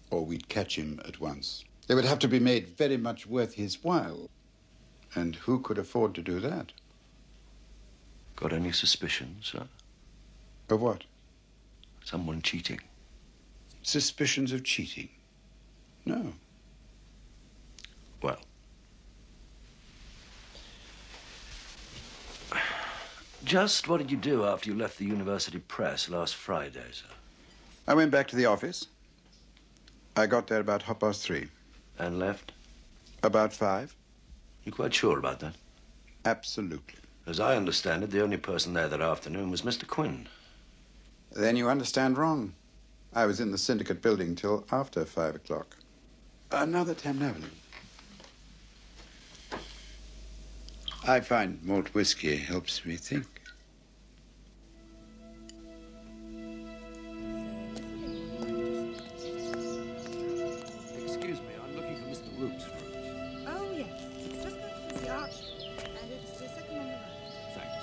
or we'd catch him at once. They would have to be made very much worth his while. And who could afford to do that? Got any suspicions, sir? Of what? Someone cheating. Suspicions of cheating? No. Well. Just what did you do after you left the university press last Friday, sir? I went back to the office. I got there about 3:30. And left? About 5. You quite sure about that? Absolutely. As I understand it, the only person there that afternoon was Mr. Quinn. Then you understand wrong. I was in the syndicate building till after 5 o'clock. Another 10 Avenue. I find malt whiskey helps me think. Excuse me, I'm looking for Mr. Roop's rooms. Oh, yes. Just go through the archway, and it's the second on the right. Thanks.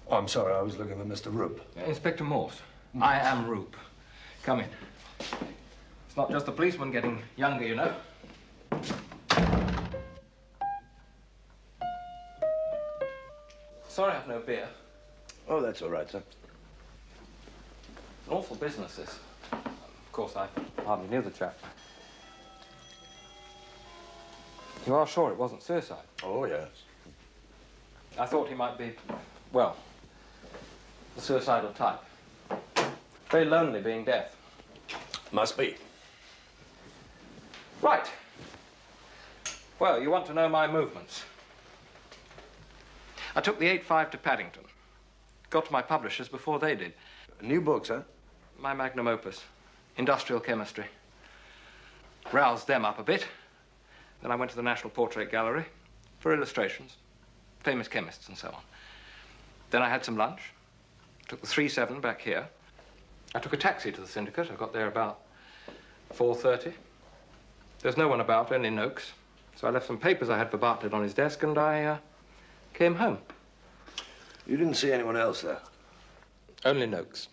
Oh, I'm sorry, I was looking for Mr. Roop. Inspector Morse. I am Roop. Come in. It's not just the policeman getting younger, you know. Sorry I've no beer. Oh, that's all right, sir. It's an awful business, this. Of course, I hardly knew the chap. You are sure it wasn't suicide? Oh, yes. I thought he might be, well, the suicidal type. Very lonely being deaf. Must be. Right. Well, you want to know my movements. I took the 8.5 to Paddington. Got to my publishers before they did. A new book, sir? My magnum opus, Industrial Chemistry. Roused them up a bit. Then I went to the National Portrait Gallery for illustrations, famous chemists and so on. Then I had some lunch, took the 3.7 back here. I took a taxi to the syndicate. I got there about 4:30. There's no one about, only Noakes. So I left some papers I had for Bartlett on his desk, and I came home. You didn't see anyone else there? Only Noakes.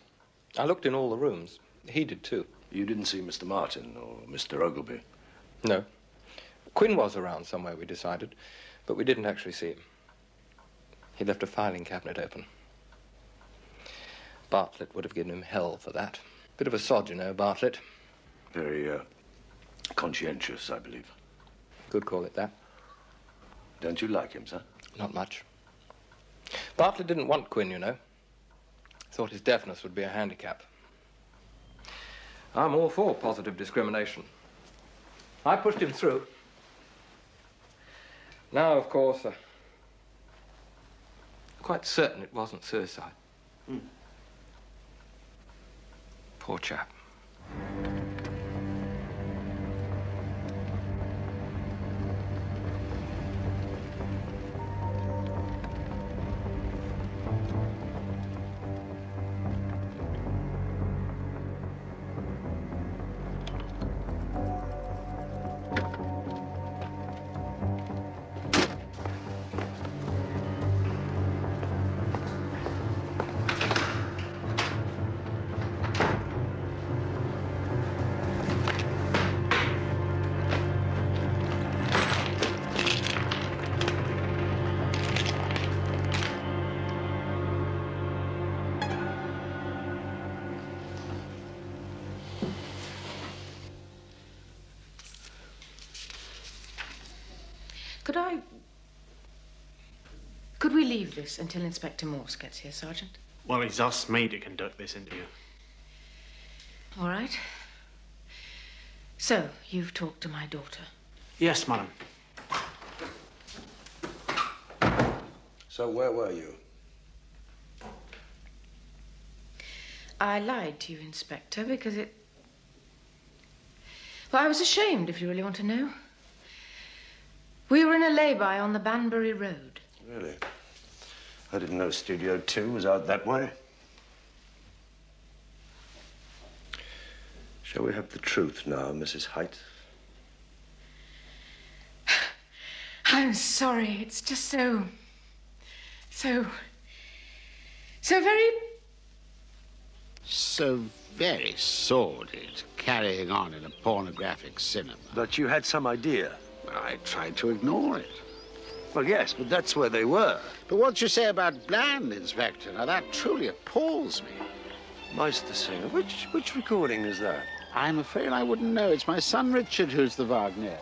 I looked in all the rooms. He did too. You didn't see Mr. Martin or Mr. Ogilvy? No. Quinn was around somewhere, we decided, but we didn't actually see him. He left a filing cabinet open. Bartlett would have given him hell for that. Bit of a sod, you know, Bartlett. Very, conscientious, I believe. Could call it that. Don't you like him, sir? Not much. Bartlett didn't want Quinn, you know. Thought his deafness would be a handicap. I'm all for positive discrimination. I pushed him through. Now, of course, quite certain it wasn't suicide. Poor chap. Could we leave this until Inspector Morse gets here, Sergeant? Well, he's asked me to conduct this interview. All right. So, you've talked to my daughter? Yes, madam. So where were you? I lied to you, Inspector, because it... Well, I was ashamed, if you really want to know. We were in a lay-by on the Banbury Road. Really? I didn't know Studio 2 was out that way. Shall we have the truth now, Mrs. Height? I'm sorry. It's just so very... So very sordid, carrying on in a pornographic cinema. But you had some idea. I tried to ignore it. Well, yes, but that's where they were. But what you say about Bland, Inspector, now that truly appalls me. Meistersinger. Which recording is that? I'm afraid I wouldn't know. It's my son Richard who's the Wagnerian.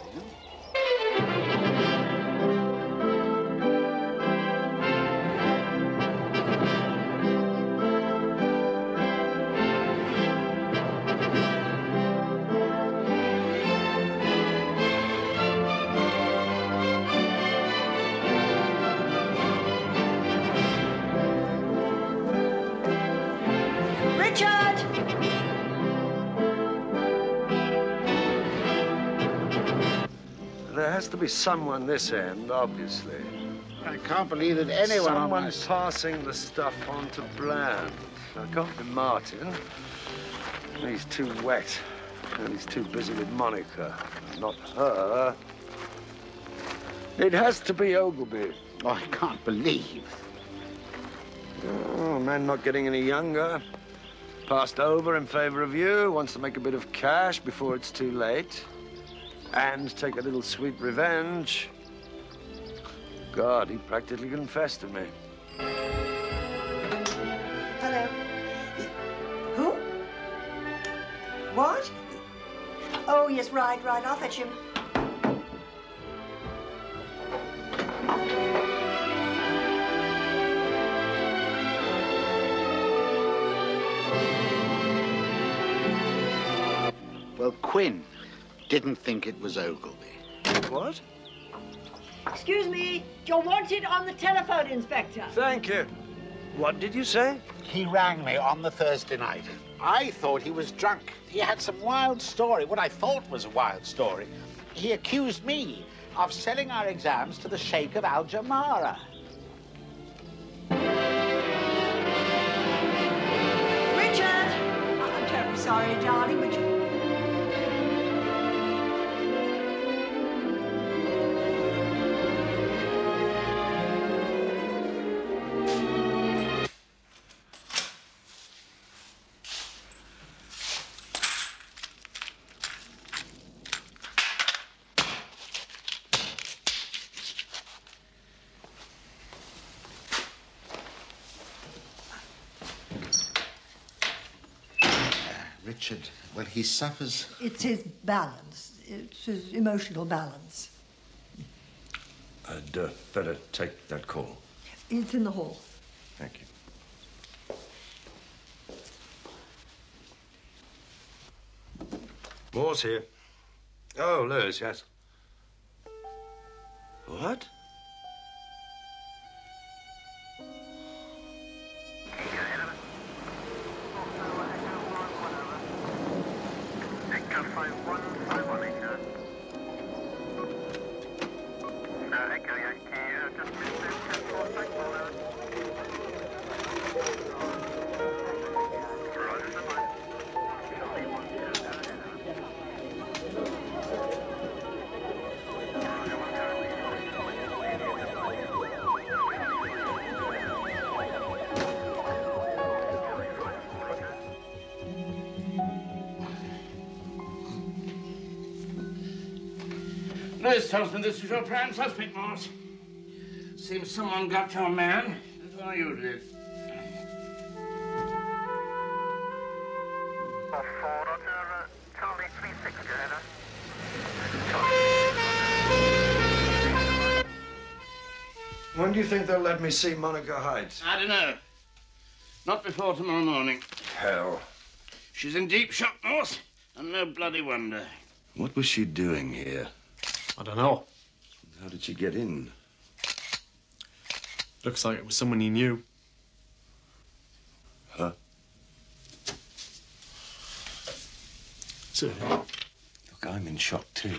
There has to be someone this end, obviously. I can't believe that anyone on my... passing the stuff on to Bland. It can't be Martin. He's too wet. And he's too busy with Monica. Not her. It has to be Ogilvy. Oh, I can't believe. Oh, man not getting any younger. Passed over in favor of you. Wants to make a bit of cash before it's too late. And take a little sweet revenge. God, he practically confessed to me. Hello. Who? What? Oh, yes, right. I'll fetch him. Well, Quinn didn't think it was Ogilvy. What? Excuse me. You're wanted on the telephone, Inspector. Thank you. What did you say? He rang me on the Thursday night. I thought he was drunk. He had some wild story, what I thought was a wild story. He accused me of selling our exams to the Sheikh of Al Jamara. Richard! I'm terribly sorry, darling, but you... Richard, well, he suffers... It's his balance. It's his emotional balance. I'd better take that call. It's in the hall. Thank you. Moore's here. Oh, Liz, yes. What? Liz tells me this is your prime suspect, Morse. Seems someone got your man before you did. When do you think they'll let me see Monica Heights? I don't know. Not before tomorrow morning. Hell. She's in deep shock, Morse, and no bloody wonder. What was she doing here? I don't know. How did she get in? Looks like it was someone he knew. Huh? Sir. Look, I'm in shock too.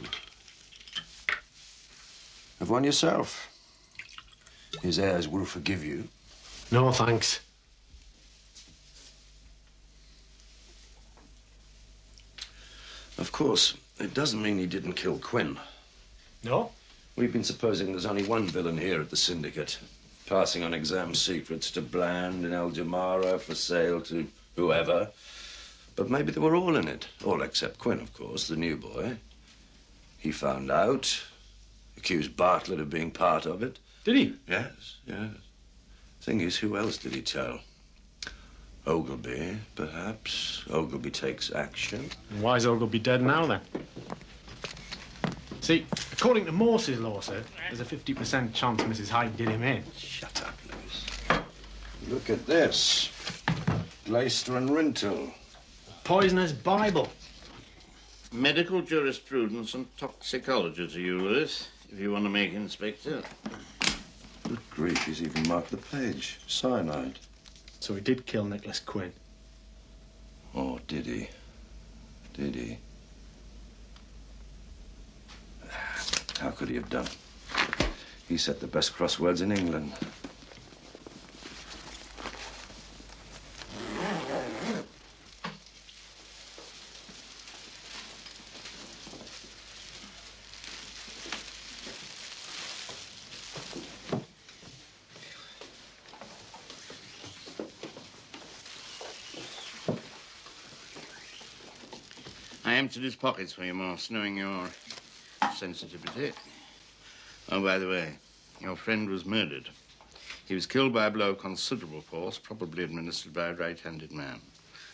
Have one yourself. His heirs will forgive you. No, thanks. Of course, it doesn't mean he didn't kill Quinn. No? We've been supposing there's only one villain here at the Syndicate, passing on exam secrets to Bland and Al-Jamara for sale to whoever. But maybe they were all in it. All except Quinn, of course, the new boy. He found out, accused Bartlett of being part of it. Did he? Yes, yes. Thing is, who else did he tell? Ogilvy, perhaps. Ogilvy takes action. And why is Ogilvy dead now, then? See, according to Morse's law, sir, there's a 50% chance Mrs. Hyde did him in. Shut up, Lewis. Look at this. Glaister and Rintle. Poisoner's Bible. Medical jurisprudence and toxicology to you, Lewis, if you want to make Inspector. Good grief, he's even marked the page. Cyanide. So he did kill Nicholas Quinn. Oh, did he? Did he? How could he have done? He set the best crosswords in England. I emptied his pockets for you, Morse, knowing your sensitivity. Oh, by the way, your friend was murdered. He was killed by a blow of considerable force, probably administered by a right-handed man.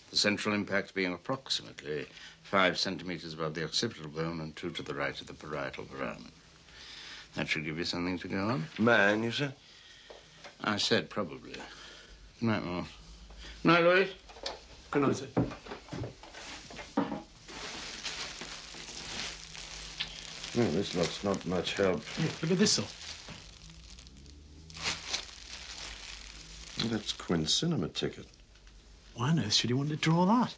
The central impact being approximately 5 centimeters above the occipital bone and 2 to the right of the parietal foramen. That should give you something to go on. Man, you said? I said probably. Good night, Morse. Good night, Louis. Good night, sir. This lot's not much help. Hey, look at this, sir. That's Quinn's cinema ticket. Why on earth should he want to draw that?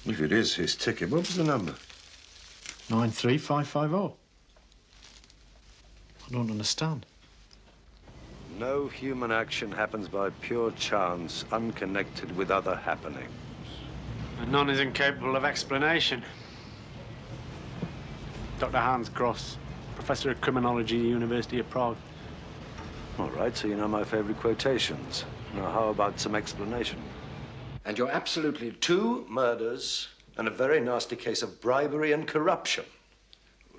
If it is his ticket, what was the number? 93550. I don't understand. No human action happens by pure chance, unconnected with other happenings. And none is incapable of explanation. Dr. Hans Gross, Professor of Criminology, University of Prague. All right, so you know my favorite quotations. Now, how about some explanation? And you're absolutely 2 murders and a very nasty case of bribery and corruption.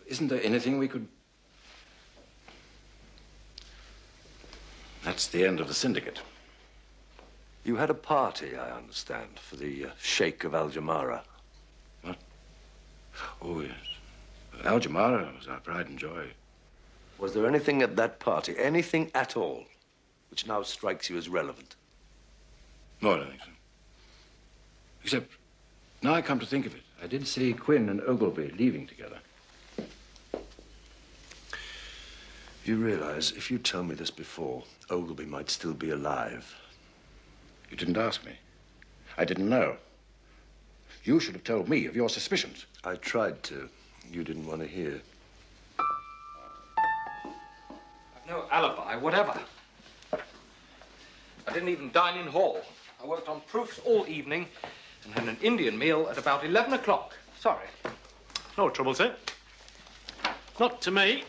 Isn't there anything we could... That's the end of the syndicate. You had a party, I understand, for the Sheikh of Al-Jamara. What? Oh, yes. Al-Jamara was our pride and joy. Was there anything at that party, anything at all, which now strikes you as relevant? No, I don't think so. Except, now I come to think of it, I did see Quinn and Ogilvy leaving together. You realize, if you tell me this before, Ogilvy might still be alive. You didn't ask me. I didn't know. You should have told me of your suspicions. I tried to. You didn't want to hear. I've no alibi, whatever. I didn't even dine in hall. I worked on proofs all evening and had an Indian meal at about 11 o'clock. Sorry. No trouble, sir. Not to me.